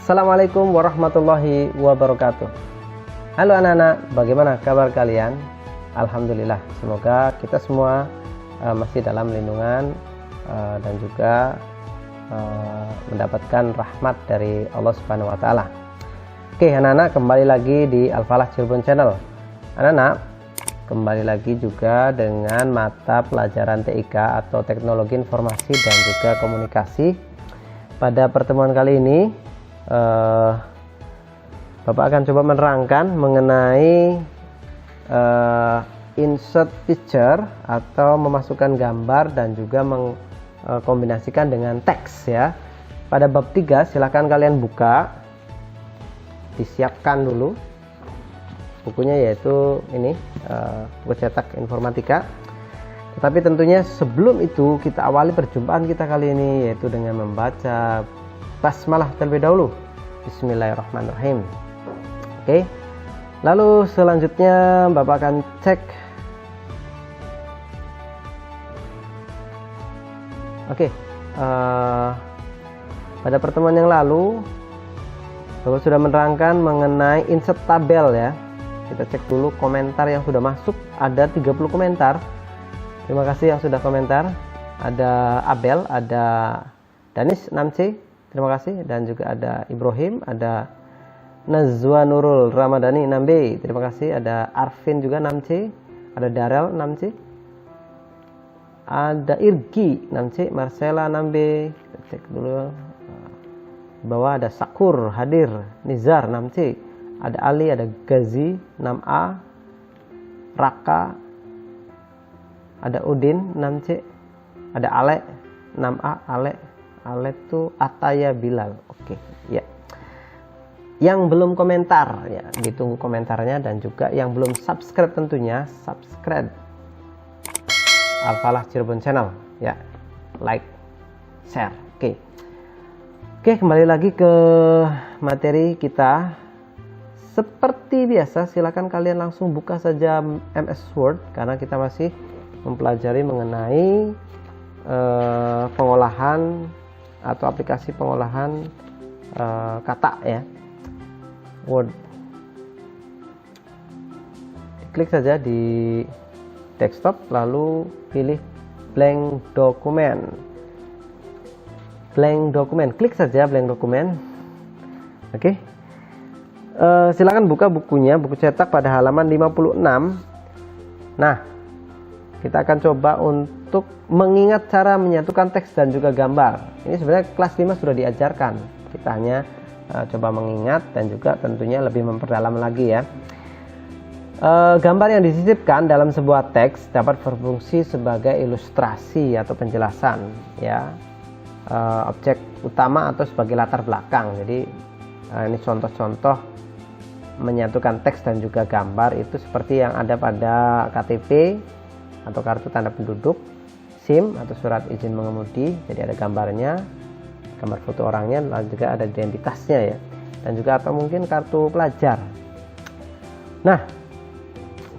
Assalamualaikum warahmatullahi wabarakatuh. Halo anak-anak, bagaimana kabar kalian? Alhamdulillah, semoga kita semua masih dalam lindungan dan juga mendapatkan rahmat dari Allah Subhanahu wa taala. Oke, anak-anak, kembali lagi di Al-Falah Cirebon Channel. Anak-anak, kembali lagi juga dengan mata pelajaran TIK atau Teknologi Informasi dan juga Komunikasi. Pada pertemuan kali ini Bapak akan coba menerangkan mengenai insert picture atau memasukkan gambar dan juga mengkombinasikan dengan teks ya. Pada bab 3 silahkan kalian buka, disiapkan dulu bukunya, yaitu ini buku cetak informatika. Tetapi tentunya sebelum itu kita awali perjumpaan kita kali ini yaitu dengan membaca basmalah terlebih dahulu. Bismillahirrahmanirrahim. Oke. Lalu selanjutnya Bapak akan cek. Oke. Pada pertemuan yang lalu Bapak sudah menerangkan mengenai insert tabel ya. Kita cek dulu komentar yang sudah masuk. Ada 30 komentar. Terima kasih yang sudah komentar. Ada Abel, ada Danis 6C. Terima kasih, dan juga ada Ibrahim, ada Nazwa Nurul Ramadhani 6B. Terima kasih, ada Arvin juga 6C, ada Darel 6C, ada Irgi 6C, Marcella 6B. Kita cek dulu. Di bawah ada Sakur hadir, Nizar 6C, ada Ali, ada Gazi 6A, Raka, ada Udin 6C, ada Ale 6A, Ale itu Ataya Bilal. Oke, ya. Yang belum komentar ya, ditunggu komentarnya, dan juga yang belum subscribe tentunya subscribe Al-Falah Cirebon Channel ya. Like, share. Oke. Oke, kembali lagi ke materi kita. Seperti biasa, silakan kalian langsung buka saja MS Word karena kita masih mempelajari mengenai pengolahan atau aplikasi pengolahan kata ya, Word. Klik saja di desktop, lalu pilih blank dokumen. Klik saja blank dokumen. Oke. Silakan buka bukunya, buku cetak pada halaman 56. Nah, kita akan coba untuk mengingat cara menyatukan teks dan juga gambar. Ini sebenarnya kelas 5 sudah diajarkan. Kita hanya coba mengingat dan juga tentunya lebih memperdalam lagi ya. Gambar yang disisipkan dalam sebuah teks dapat berfungsi sebagai ilustrasi atau penjelasan ya, objek utama atau sebagai latar belakang. Jadi ini contoh-contoh menyatukan teks dan juga gambar itu seperti yang ada pada KTP atau kartu tanda penduduk, SIM atau surat izin mengemudi. Jadi ada gambarnya, gambar foto orangnya, lalu juga ada identitasnya ya, dan juga atau mungkin kartu pelajar. Nah,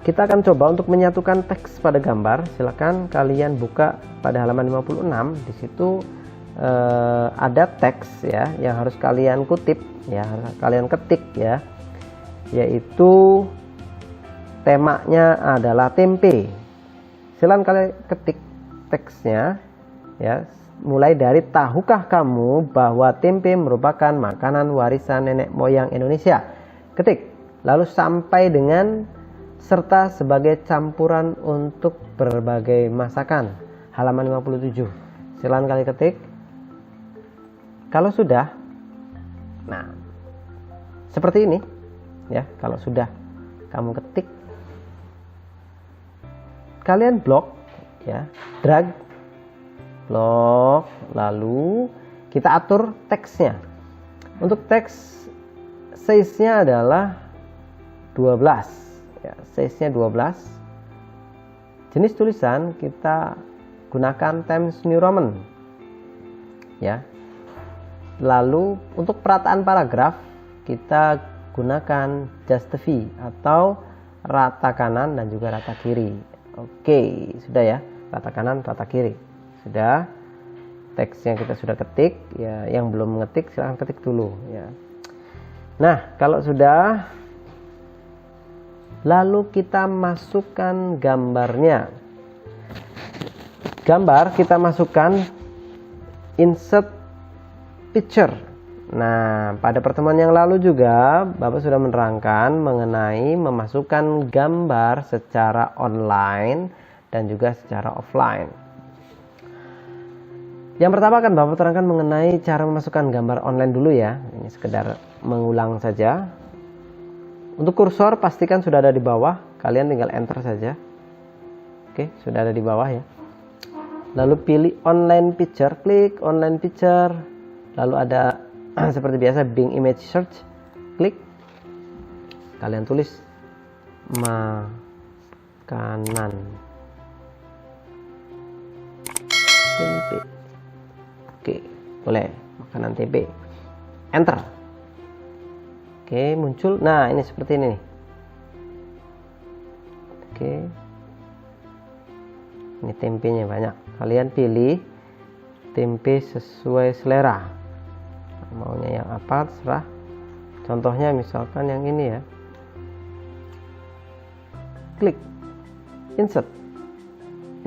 kita akan coba untuk menyatukan teks pada gambar. Silakan kalian buka pada halaman 56. Di situ ada teks ya yang harus kalian kutip ya, kalian ketik ya, yaitu temanya adalah tempe. Silakan kalian ketik teksnya ya, mulai dari tahukah kamu bahwa tempe merupakan makanan warisan nenek moyang Indonesia. Ketik, lalu sampai dengan serta sebagai campuran untuk berbagai masakan. Halaman 57. Silakan kalian ketik. Kalau sudah, nah seperti ini ya, kalau sudah kamu ketik, kalian blok ya, drag, blok, lalu kita atur teksnya. Untuk teks size-nya adalah 12 ya, size-nya 12. Jenis tulisan kita gunakan Times New Roman ya. Lalu untuk perataan paragraf kita gunakan Just the V atau rata kanan dan juga rata kiri. Oke, sudah ya, rata kanan, rata kiri. Sudah. Teks yang kita sudah ketik ya, yang belum mengetik silahkan ketik dulu ya. Nah, kalau sudah, lalu kita masukkan gambarnya. Gambar kita masukkan insert picture. Nah, pada pertemuan yang lalu juga Bapak sudah menerangkan mengenai memasukkan gambar secara online dan juga secara offline. Yang pertama kan Bapak terangkan mengenai cara memasukkan gambar online dulu ya. Ini sekedar mengulang saja. Untuk kursor pastikan sudah ada di bawah. Kalian tinggal enter saja. Oke, sudah ada di bawah ya. Lalu pilih online picture. Klik online picture. Lalu ada seperti biasa Bing image search. Klik. Kalian tulis makanan tempe. Oke, boleh makanan tempe. Enter. Oke, muncul. Nah, ini seperti ini. Oke. Ini tempenya banyak. Kalian pilih tempe sesuai selera. Maunya yang apa, terserah. Contohnya misalkan yang ini ya. Klik. Insert.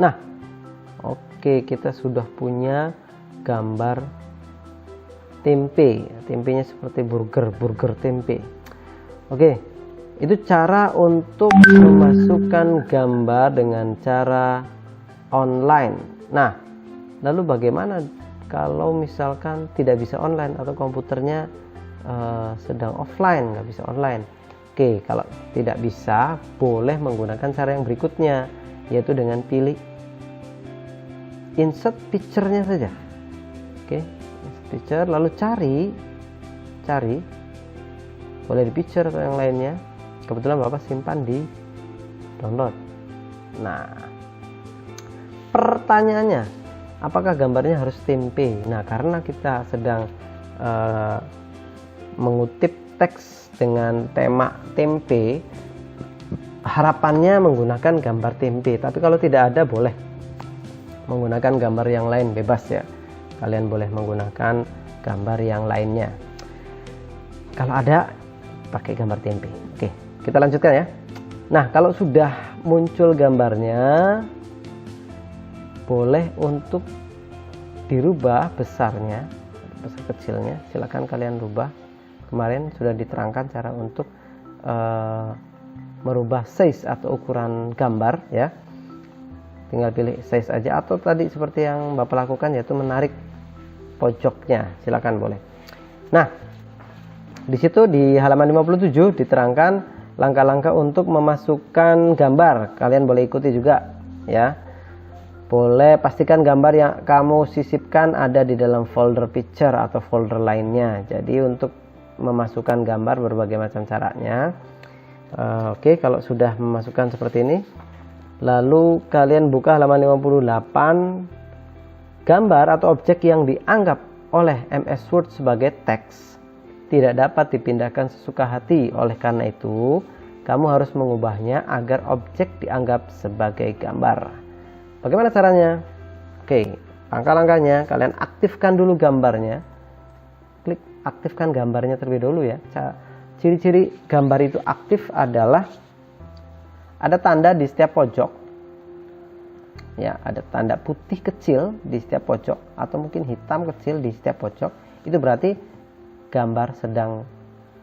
Nah, oke, kita sudah punya gambar tempe. Tempenya seperti burger tempe. Oke, itu cara untuk memasukkan gambar dengan cara online. Nah, lalu bagaimana kalau misalkan tidak bisa online atau komputernya sedang offline, nggak bisa online? Oke, kalau tidak bisa, boleh menggunakan cara yang berikutnya, yaitu dengan pilih insert picture-nya saja. Oke, picture, lalu cari boleh di picture atau yang lainnya. Kebetulan Bapak simpan di download. Nah, pertanyaannya, apakah gambarnya harus tempe? Nah, karena kita sedang mengutip teks dengan tema tempe, harapannya menggunakan gambar tempe. Tapi kalau tidak ada, boleh menggunakan gambar yang lain, bebas ya. Kalian boleh menggunakan gambar yang lainnya. Kalau ada, pakai gambar tempe. Oke, kita lanjutkan ya. Nah, kalau sudah muncul gambarnya, boleh untuk dirubah besarnya, besar kecilnya. Silakan kalian rubah. Kemarin sudah diterangkan cara untuk merubah size atau ukuran gambar ya. Tinggal pilih size aja, atau tadi seperti yang Bapak lakukan, yaitu menarik pojoknya. Silakan, boleh. Nah, di situ di halaman 57 diterangkan langkah-langkah untuk memasukkan gambar. Kalian boleh ikuti juga ya. Boleh pastikan gambar yang kamu sisipkan ada di dalam folder picture atau folder lainnya. Jadi untuk memasukkan gambar berbagai macam caranya. Oke, kalau sudah memasukkan seperti ini, lalu kalian buka halaman 58. Gambar atau objek yang dianggap oleh MS Word sebagai teks tidak dapat dipindahkan sesuka hati. Oleh karena itu, kamu harus mengubahnya agar objek dianggap sebagai gambar. Bagaimana caranya? Oke, langkah-langkahnya, kalian aktifkan dulu gambarnya. Klik aktifkan gambarnya terlebih dahulu ya. Ciri-ciri gambar itu aktif adalah ada tanda di setiap pojok. Ya, ada tanda putih kecil di setiap pojok atau mungkin hitam kecil di setiap pojok. Itu berarti gambar sedang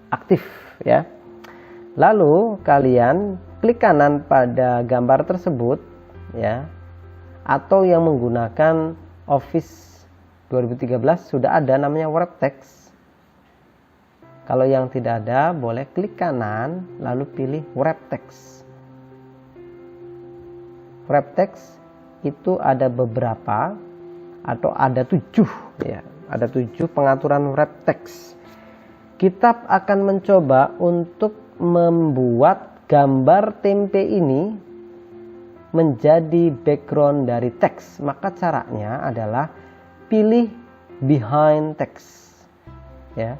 aktif ya. Lalu kalian klik kanan pada gambar tersebut ya. Atau yang menggunakan Office 2013 sudah ada namanya wrap text. Kalau yang tidak ada, boleh klik kanan lalu pilih wrap text. Wrap text itu ada beberapa atau ada 7 ya. Ada 7 pengaturan wrap text. Kita akan mencoba untuk membuat gambar tempe ini menjadi background dari teks. Maka caranya adalah pilih behind text ya,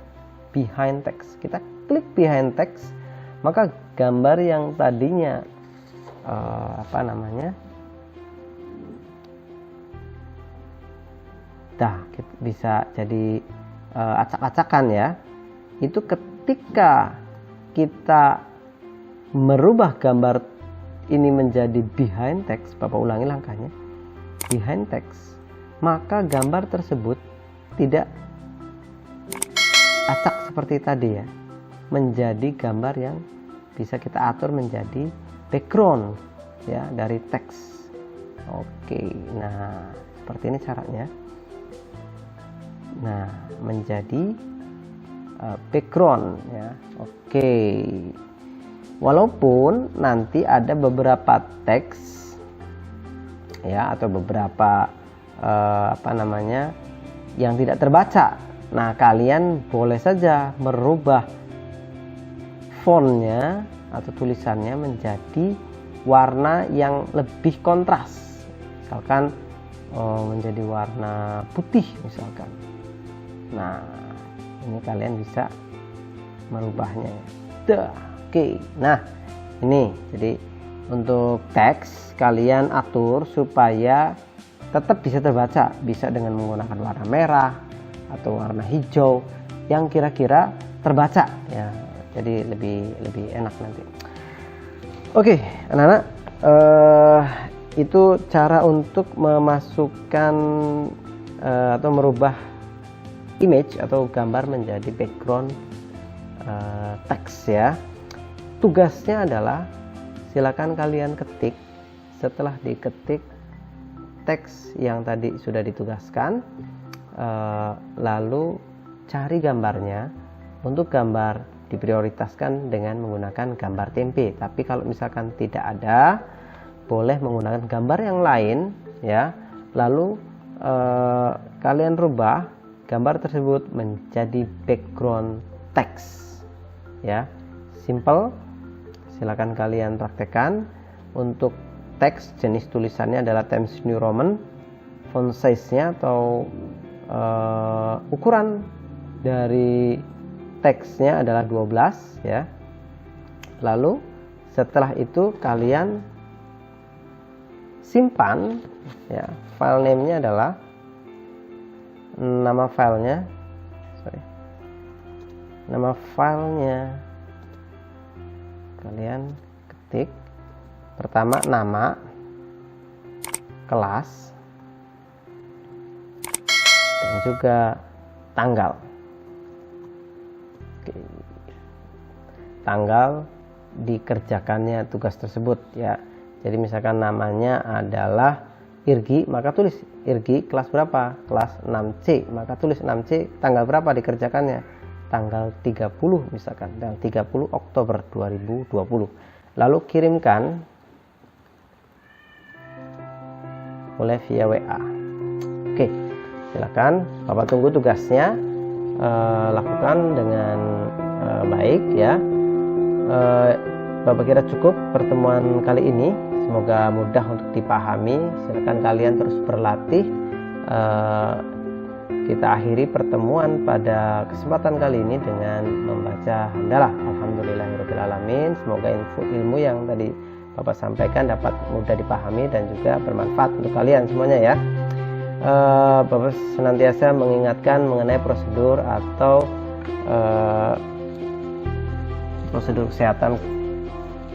behind text. Kita klik behind text, maka gambar yang tadinya bisa jadi acak-acakan ya, itu ketika kita merubah gambar ini menjadi behind text, Bapak ulangi langkahnya, behind text, maka gambar tersebut tidak acak seperti tadi ya, menjadi gambar yang bisa kita atur menjadi background ya dari teks. Oke, nah seperti ini caranya. Nah, menjadi background ya. Oke. Walaupun nanti ada beberapa teks ya atau beberapa yang tidak terbaca. Nah, kalian boleh saja merubah fontnya atau tulisannya menjadi warna yang lebih kontras. Misalkan menjadi warna putih misalkan. Nah, ini kalian bisa merubahnya ya. Oke. Nah, ini jadi untuk teks kalian atur supaya tetap bisa terbaca, bisa dengan menggunakan warna merah atau warna hijau yang kira-kira terbaca ya. Jadi lebih enak nanti. Oke, anak-anak, itu cara untuk memasukkan atau merubah image atau gambar menjadi background teks ya. Tugasnya adalah silakan kalian ketik. Setelah diketik teks yang tadi sudah ditugaskan, lalu cari gambarnya. Untuk gambar diprioritaskan dengan menggunakan gambar tempe, tapi kalau misalkan tidak ada, boleh menggunakan gambar yang lain ya. Lalu kalian rubah gambar tersebut menjadi background teks ya. Simple. Silakan kalian praktekkan. Untuk teks jenis tulisannya adalah Times New Roman, font size-nya atau ukuran dari teksnya adalah 12 ya. Lalu setelah itu kalian simpan ya. File name-nya adalah nama filenya kalian ketik pertama nama, kelas, dan juga tanggal. Oke. Tanggal dikerjakannya tugas tersebut ya. Jadi misalkan namanya adalah Irgi, maka tulis Irgi kelas berapa? Kelas 6C, maka tulis 6C tanggal berapa dikerjakannya? Tanggal 30 misalkan, tanggal 30 Oktober 2020. Lalu kirimkan oleh via WA. Oke, silakan Bapak tunggu tugasnya, lakukan dengan baik ya. Bapak kira cukup pertemuan kali ini, semoga mudah untuk dipahami. Silakan kalian terus berlatih. Kita akhiri pertemuan pada kesempatan kali ini dengan membaca hamdalah. Alhamdulillahirrahmanirrahim. Semoga ilmu yang tadi Bapak sampaikan dapat mudah dipahami dan juga bermanfaat untuk kalian semuanya ya. Bapak senantiasa mengingatkan mengenai prosedur atau prosedur kesehatan,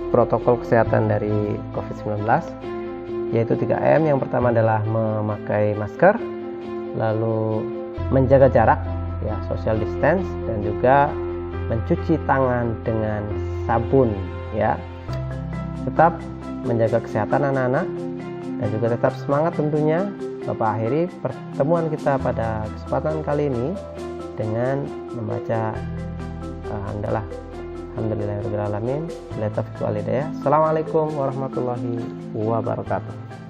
protokol kesehatan dari COVID-19, yaitu 3M. Yang pertama adalah memakai masker, lalu menjaga jarak ya, social distance, dan juga mencuci tangan dengan sabun ya. Tetap menjaga kesehatan anak-anak dan juga tetap semangat tentunya. Bapak akhiri pertemuan kita pada kesempatan kali ini dengan membaca hamdalah. Alhamdulillahirabbil alamin. Assalamualaikum warahmatullahi wabarakatuh.